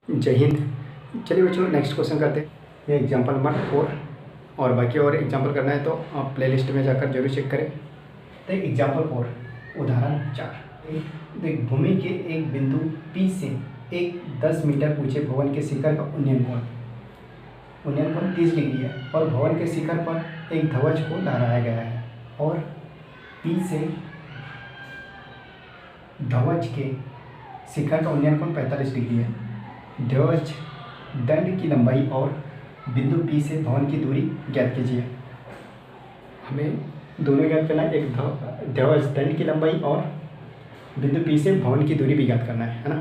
जय हिंद। चलिए बच्चों, नेक्स्ट क्वेश्चन करते हैं। ये एग्जाम्पल नंबर 4 और बाकी और एग्जाम्पल करना है तो आप प्लेलिस्ट में जाकर जरूर चेक करें। तो एग्जाम्पल 4 उदाहरण 4। देख, भूमि के एक बिंदु P से एक 10 मीटर ऊंचे भवन के शिखर का उन्नयन कोण 30 डिग्री है और भवन के शिखर पर एक ध्वज को लहराया गया है और P से ध्वज के शिखर का उन्नयन कोण 45 डिग्री है। ध्वज दंड की लंबाई और बिंदु P से भवन की दूरी ज्ञात कीजिए। हमें दोनों ज्ञात करना है, एक ध्वज दंड की लंबाई और बिंदु P से भवन की दूरी भी ज्ञात करना है ना।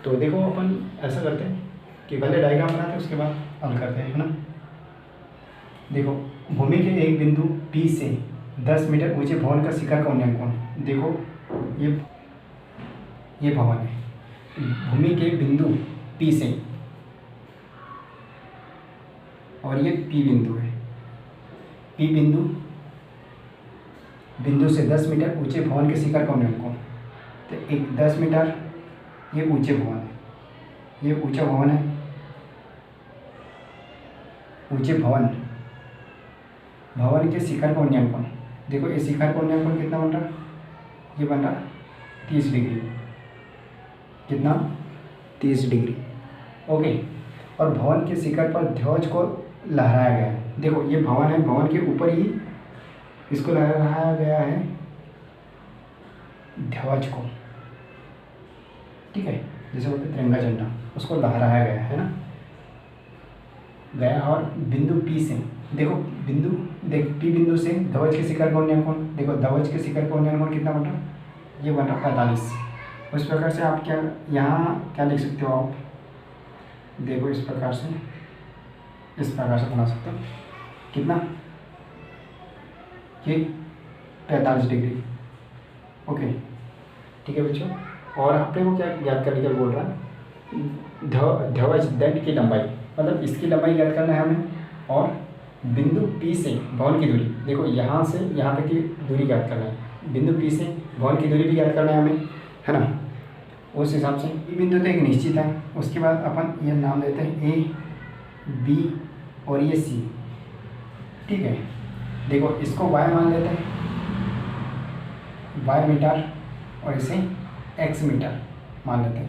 तो देखो, अपन ऐसा करते हैं कि पहले डायग्राम बनाते हैं, उसके बाद हल करते हैं, है ना। देखो, भूमि के एक बिंदु P से 10 मीटर ऊंचे भवन का शिखर का उन्नयन कोण। देखो, ये भवन है। भूमि के बिंदु P से, और ये P बिंदु है। P बिंदु से 10 मीटर ऊंचे भवन के शिखर का उन्नयन कोण। तो एक 10 मीटर ये ऊंचे भवन है, ये ऊंचा भवन है। ऊंचे भवन के शिखर का उन्नयन कोण। देखो, ये शिखर का उन्नयन कोण कितना बन रहा है? ये बन रहा 30 डिग्री। कितना? 30 डिग्री। ओके। और भवन के शिखर पर ध्वज को लहराया गया है। देखो, ये भवन है, भवन के ऊपर ही इसको लहराया गया है ध्वज को, ठीक है। जैसे बोलते हैं तिरंगा झंडा, उसको लहराया गया है ना, गया। और बिंदु P से, देखो P बिंदु से ध्वज के शिखर का उन्नयन कोण। देखो, ध्वज के शिखर का उन्नयन कोण कितना बन रहा है? ये बन रहा 45। उस प्रकार से आप क्या यहाँ क्या लिख सकते हो आप? देखो, इस प्रकार से बना सकते हो। कितना? ये 45 डिग्री। ओके, ठीक है बच्चों। और अपने को क्या याद करने का बोल रहा है? ध्वज दंड की लंबाई, मतलब इसकी लंबाई याद करना है हमें। और बिंदु P से भवन की दूरी, देखो यहाँ से यहाँ तक की दूरी याद करना है। बिंदु P से भवन की दूरी भी याद करना है हमें, है ना। उस हिसाब से P बिंदु तो एक निश्चित है। उसके बाद अपन ये नाम देते हैं A, B और ये C, ठीक है। देखो, इसको Y मान लेते हैं, Y मीटर, और इसे X मीटर मान लेते हैं,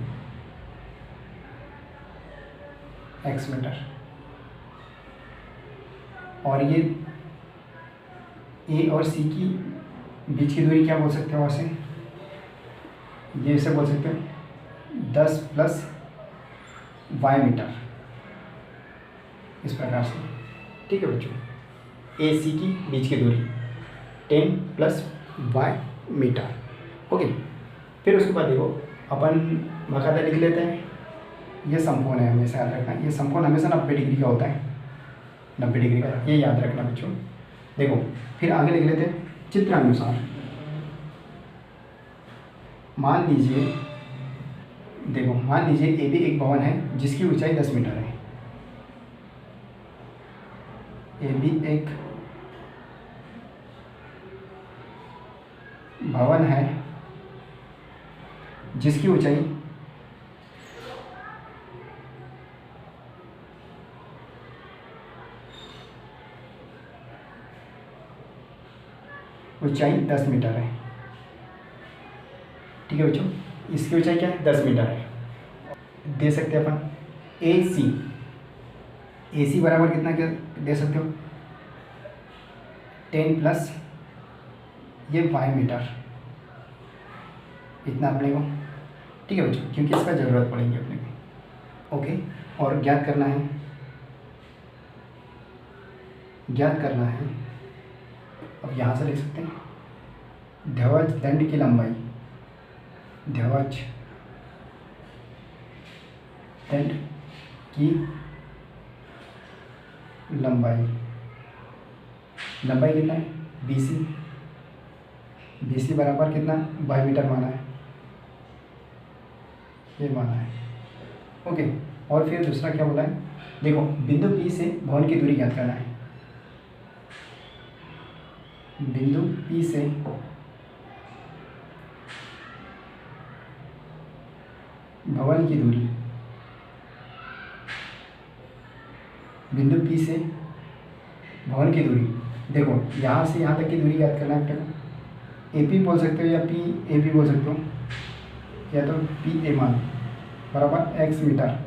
X मीटर। और ये A और C की बीच की दूरी क्या बोल सकते हो वैसे? ये इसे बोल सकते हो 10 प्लस Y मीटर, इस प्रकार से, ठीक है बच्चों। A C की बीच की दूरी 10 प्लस Y मीटर। ओके। फिर उसके बाद देखो, अपन बाकायदा लिख लेते हैं। ये समकोण है, हमेशा याद रखना। ये समकोण हमेशा 90 डिग्री का होता है, 90 डिग्री का, ये याद रखना बच्चों। देखो, फिर आगे लिख लेते हैं चित्रानुसार। मान लीजिए, देखो, मान लीजिए AB एक भवन है जिसकी ऊंचाई 10 मीटर है। AB एक भवन है जिसकी ऊंचाई 10 मीटर है, ठीक है बच्चों। इसकी ऊंचाई क्या है? 10 मीटर है। दे सकते हैं अपन AC बराबर कितना क्या दे सकते हो? 10 प्लस ये Y मीटर, इतना अपने को, ठीक है बच्चों, क्योंकि इसका ज़रूरत पड़ेगी अपने को। ओके। और ज्ञात करना है, अब यहाँ से लिख सकते हैं ध्वज दंड की लंबाई, ध्वज दंड की लंबाई कितना है? BC बराबर कितना? Y मीटर माना है, ये माना है। ओके। और फिर दूसरा क्या बोला है? देखो, बिंदु P से भवन की दूरी ज्ञात करना है। बिंदु P से भवन की दूरी बिंदु पी से भवन की दूरी, देखो यहाँ से यहाँ तक की दूरी याद करना है अपने को। ए पी बोल सकते हो या पी ए पी बोल सकते हो, या तो पी ए मान बराबर एक्स मीटर,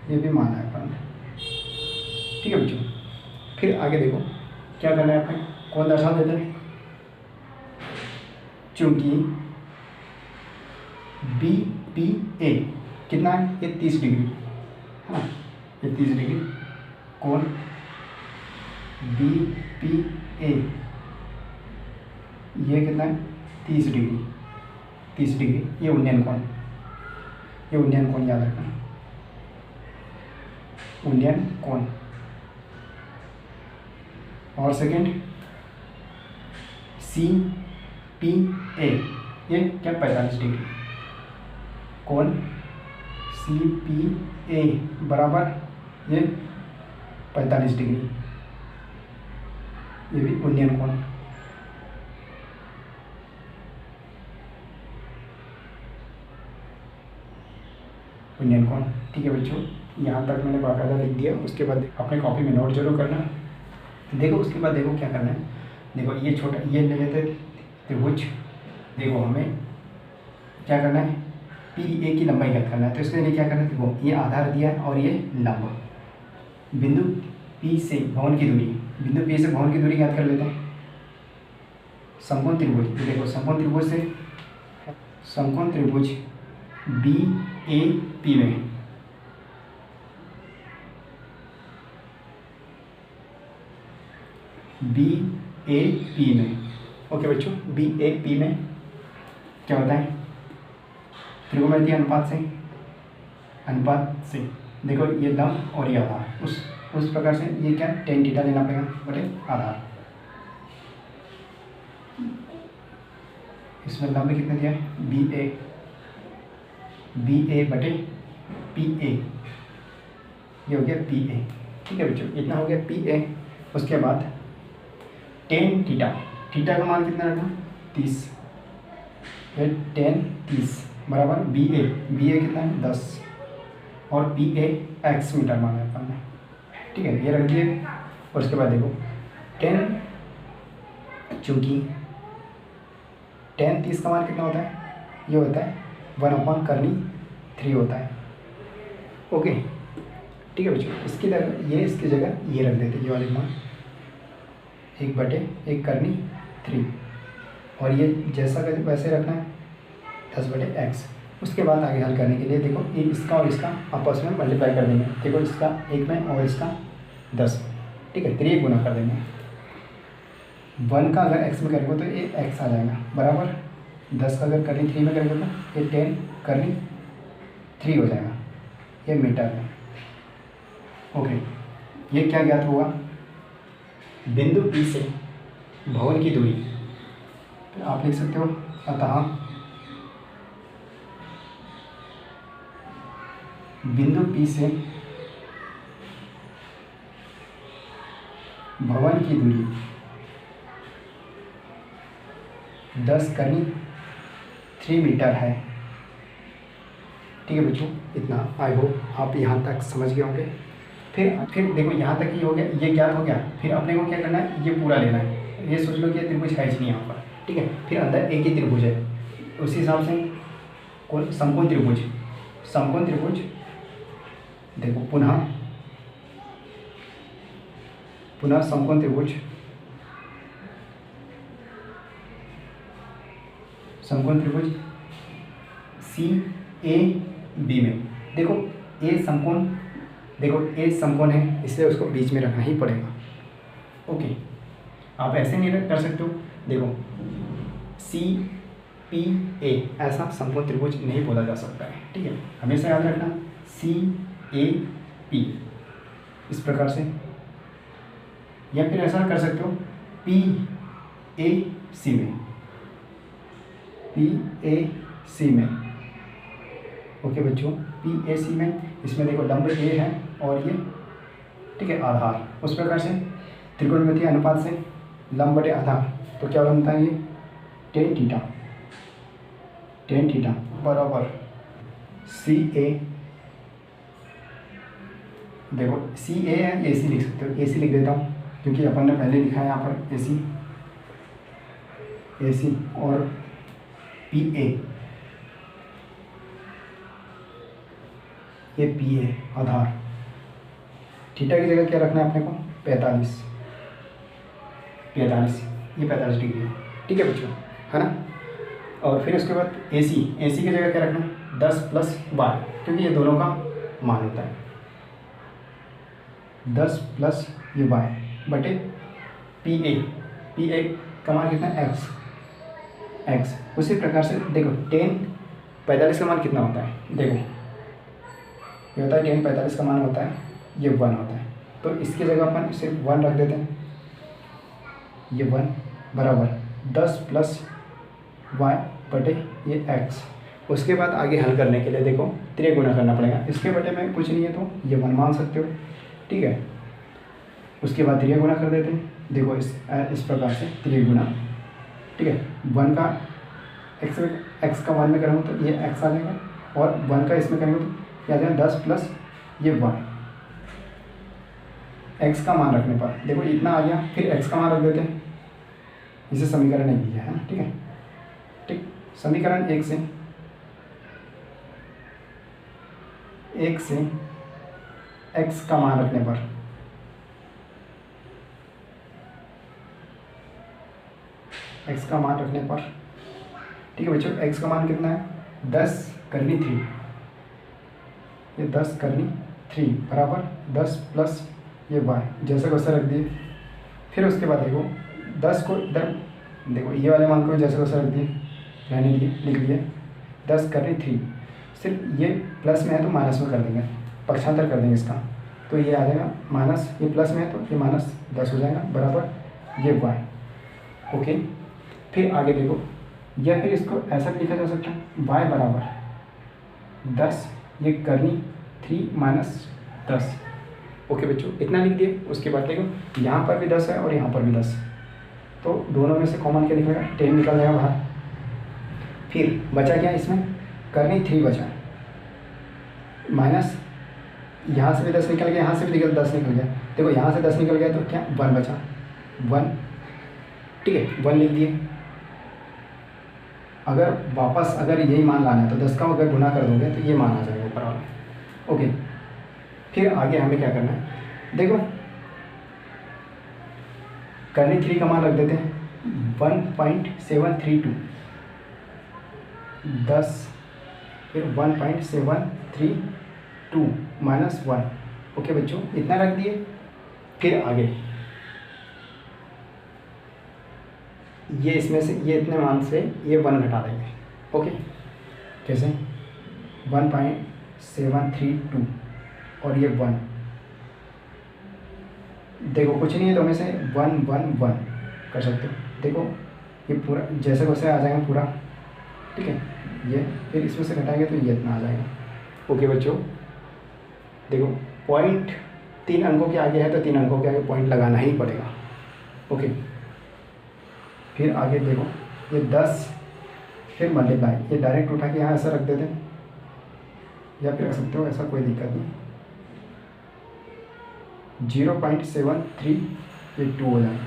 ये भी मान है अपन। ठीक है बच्चों, फिर आगे देखो क्या करना है अपने, कौन दर्शा देते हैं, चूंकि बी पी ए कितना है, ये 30 डिग्री, हाँ ये 30 डिग्री, कौन बी पी ए ये कितना है 30 डिग्री, 30 डिग्री, ये उन्नयन कोण, ये उन्नयन कोण याद रखना, उन्नयन कोण। और सेकंड सी पी ए ये क्या 45 डिग्री, कोण सी पी ए बराबर ये 45 डिग्री, ये भी उन्नयन कोण। उन्नयन कोण, ठीक है बच्चों, यहाँ तक मैंने बाकायदा लिख दिया। उसके बाद अपने कॉपी में नोट जरूर करना। देखो उसके बाद देखो क्या करना है, देखो ये छोटा ये ले लेते त्रिभुज, देखो हमें क्या करना है, पी ए की लंबाई ज्ञात करना है। तो इसके लिए क्या करना है, देखो ये आधार दिया है और ये लंब, बिंदु पी से भवन की दूरी, बिंदु पी से भवन की दूरी ज्ञात कर लेते हैं। समकोण त्रिभुज, देखो समकोण त्रिभुज से, समकोण त्रिभुज बी ए पी में बी ए पी में, ओके बच्चों, बी ए पी में क्या होता है, त्रिकोणमितीय अनुपात से देखो ये लंब और ये आधार, उस प्रकार से ये क्या टेन थीटा लेना पड़ेगा बटे आधार। इसमें लंब कितना दिया है, बी ए बटे पी ए, ये हो गया पी ए। ठीक है बच्चों, इतना हो गया पी ए। उसके बाद टेन थीटा, थीटा का मान कितना रखना 30, ये टेन 30 बराबर बी ए कितना है 10 और पी ए एक्स मीटर माना है अपन ने। ठीक है, ये रख दिए। और उसके बाद देखो टेन, चूँकि टेन 30 का मान कितना होता है, ये होता है 1/3 होता है। ओके ठीक है बच्चों, इसकी जगह ये, इसकी जगह ये रख देते, ये वाले मान 1/3 और ये जैसा का वैसे रखना है 10/x। उसके बाद आगे हल करने के लिए देखो ये इसका और इसका आपस में मल्टीप्लाई कर देंगे। देखो इसका 1 में और इसका 10, ठीक है, 3 गुना कर देंगे। 1 का अगर x में करेंगे तो ये x आ जाएगा बराबर 10 का अगर करनी 3 में करेंगे तो ये 10 करनी 3 हो जाएगा, ये मीटर में। ओके, ये क्या ज्ञात होगा, बिंदु P से भवन की दूरी, तो आप लिख सकते हो अतः बिंदु P से भवन की दूरी 10⁻³ मीटर है। ठीक है बच्चों, इतना आई होप आप यहाँ तक समझ गए होंगे। फिर देखो यहाँ तक ही हो गया, ये ज्ञात हो गया। फिर अपने को क्या करना है, ये पूरा लेना है। ये सोच लो कि त्रिभुज है ही नहीं यहाँ पर, ठीक है। फिर अंदर एक ही त्रिभुज है, उसी हिसाब से कौन समकोण त्रिभुज, समकोण त्रिभुज देखो पुनः समकोण त्रिभुज, समकोण त्रिभुज सी ए बी में देखो ए समकोण, देखो ए समकोण है इसलिए उसको बीच में रखना ही पड़ेगा। ओके, आप ऐसे नहीं कर सकते हो। देखो सी पी ए ऐसा समकोण त्रिभुज नहीं बोला जा सकता है, ठीक है। हमेशा याद रखना सी ए पी इस प्रकार से, या फिर ऐसा कर सकते हो पी ए सी में, पी ए सी में। ओके बच्चों, पी ए सी में, इसमें देखो लंब ए है और ये ठीक है आधार। उस प्रकार से त्रिकोणमितीय अनुपात से लंब बटे आधार, तो क्या बनता है ये टेन थीटा बराबर सी ए देखो सी ए है, ए सी लिख सकते हो, ए सी लिख देता हूँ क्योंकि अपन ने पहले लिखा है यहाँ पर ए सी, ए सी और पी ए, ये पी ए आधार। थीटा की जगह क्या रखना है अपने को 45, ये 45 डिग्री है, ठीक है बच्चों, है ना। और फिर उसके बाद ए सी की जगह क्या रखना है 10 प्लस वाई, क्योंकि ये दोनों का मान होता है 10 प्लस ये वाई बटे पी ए का मान कितना है एक्स। उसी प्रकार से देखो 45 का मान कितना होता है, देखो ये होता है 45 का मान होता है, ये 1 होता है, तो इसकी जगह अपन सिर्फ 1 रख देते हैं, ये 1 बराबर 10 प्लस वाई बटे ये एक्स। उसके बाद आगे हल करने के लिए देखो 3 गुना करना पड़ेगा, इसके बटे में कुछ नहीं है तो ये 1 मान सकते हो, ठीक है। उसके बाद 3 गुना कर देते हैं, देखो इस प्रकार से 3 गुना, ठीक है। 1 का एक्स का 1 में करूँगा तो ये एक्स आ जाएगा, और 1 का इसमें करेंगे तो क्या आ जाएगा 10 प्लस ये 1 एक्स का मान रखने पर देखो इतना आ गया। फिर एक्स का मान रख देते हैं, इसे समीकरण 1 दिया है ना, ठीक है। ठीक, समीकरण 1 से एक्स का मान रखने पर ठीक है बच्चों, एक्स का मान कितना है 10 करनी 3, ये 10 करनी 3 बराबर 10 प्लस ये वाई, जैसे को वैसा रख दिए। फिर उसके बाद देखो 10 को इधर देखो, ये वाले मान को जैसे को वैसा रख दिए, रहने दिए, लिख दिए 10 करनी 3, सिर्फ ये प्लस में है तो माइनस में कर देंगे, पक्षांतर कर देंगे इसका, तो ये आ जाएगा माइनस, ये प्लस में है तो ये माइनस 10 हो जाएगा बराबर ये वाई, ओके। फिर आगे देखो, या फिर इसको ऐसा भी लिखा जा सकता है वाई बराबर 10 ये करनी 3 माइनस 10, ओके बच्चों, इतना लिख दिए। उसके बाद देखो यहाँ पर भी 10 है और यहाँ पर भी 10, तो दोनों में से कॉमन क्या निकलेगा 10 निकल जाएगा बाहर। फिर बचा क्या इसमें करनी 3 बचा, माइनस यहाँ से भी 10 निकल गया, यहाँ से भी 10 निकल गया, देखो यहाँ से 10 निकल गया तो क्या 1 बचा, 1, ठीक है 1 लिख दिए। अगर वापस अगर यही मान लाना है तो 10 का अगर गुना कर दोगे तो ये मान आ जाएगा ऊपर वाला, ओके। फिर आगे हमें क्या करना है, देखो करनी 3 का मान रख देते हैं 1.732, 10 फिर 1.732 माइनस 1, ओके बच्चों, इतना रख दिए। फिर आगे ये इसमें से ये इतने मान से ये 1 घटा देंगे, ओके। कैसे 1.732 और ये 1, देखो कुछ नहीं है तो हमें से 1 1 1 कर सकते हो, देखो ये पूरा जैसे वैसे आ जाएगा पूरा, ठीक है। ये फिर इसमें से घटाएंगे तो ये इतना आ जाएगा, ओके बच्चों। देखो पॉइंट 3 अंकों के आगे है तो 3 अंकों के आगे पॉइंट लगाना ही पड़ेगा, ओके। फिर आगे देखो ये 10 फिर मल्टीप्लाई, ये डायरेक्ट उठा के यहाँ ऐसा रख देते हैं, या फिर रख सकते हो ऐसा, कोई दिक्कत नहीं। 0.73 ये 2 हो जाएगा,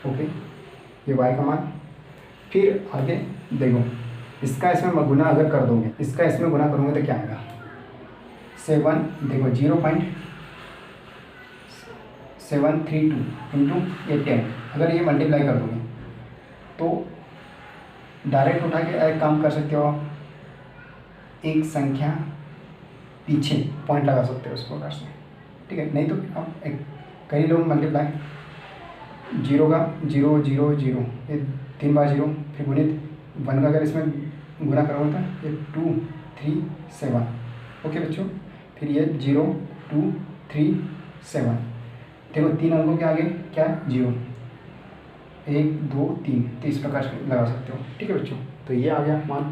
ओके, ये y का मान। फिर आगे देखो इसका इसमें गुना अगर कर दोगे, इसका इसमें गुना करोगे तो क्या आएगा 7, देखो 0.732 इंटू ये 10, अगर ये मल्टीप्लाई कर दोगे तो डायरेक्ट उठा के एक काम कर सकते हो आप, एक संख्या पीछे पॉइंट लगा सकते हो इस प्रकार से, ठीक है। नहीं तो आप एक कई लोग मल्टीप्लाई 0 का 0 0 0 ये 3 बार 0, फिर गुणित 1 का अगर इसमें गुना करोगे तो ये 2 3 7, ओके बच्चों। फिर ये 0 2 3 7, देखो 3 अंकों के आगे क्या है 0, 1 2 3, तो इस प्रकार से लगा सकते हो, ठीक है बच्चों। तो ये आ गया मान,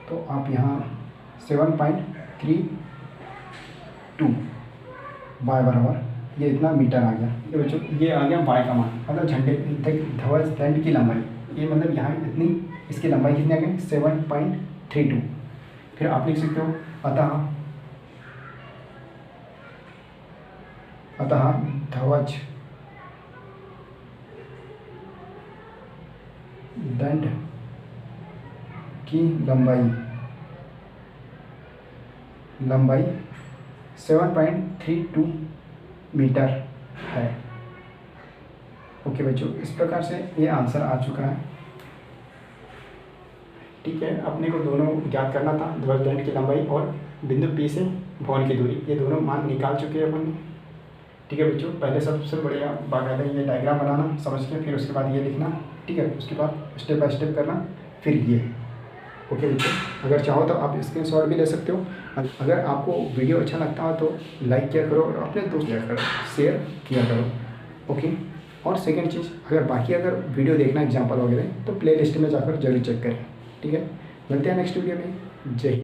तो आप यहाँ 7.32 वाई बराबर ये इतना मीटर आ गया, ठीक है बच्चों। ये आ गया वाई का मान, मतलब झंडे ध्वज दंड की लंबाई, ये मतलब यहाँ इतनी इसकी लंबाई कितनी आ गई 7.32। फिर आप लिख सकते हो अतः अतः ध्वज दंड की लंबाई 7.32 मीटर है। ओके बच्चों, इस प्रकार से ये आंसर आ चुका है। ठीक है, अपने को दोनों ज्ञात करना था, ध्वज दंड की लंबाई और बिंदु P से भवन की दूरी, ये दोनों मान निकाल चुके हैं अपन ने। ठीक है बच्चों, पहले सबसे बढ़िया बाकायदा ये डायग्राम बनाना समझ के, फिर उसके बाद ये लिखना। ठीक है, उसके बाद स्टेप बाय स्टेप करना, फिर ये। ओके बच्चों, अगर चाहो तो आप स्क्रीनशॉट भी ले सकते हो। अगर आपको वीडियो अच्छा लगता हो तो लाइक किया करो और अपने दोस्त शेयर किया करो। ओके, और सेकंड चीज़, अगर वीडियो देखना एग्जाम्पल वगैरह तो प्लेलिस्ट में जाकर जरूर चेक करें। ठीक है, मिलते हैं नेक्स्ट वीडियो में। जय हिंद।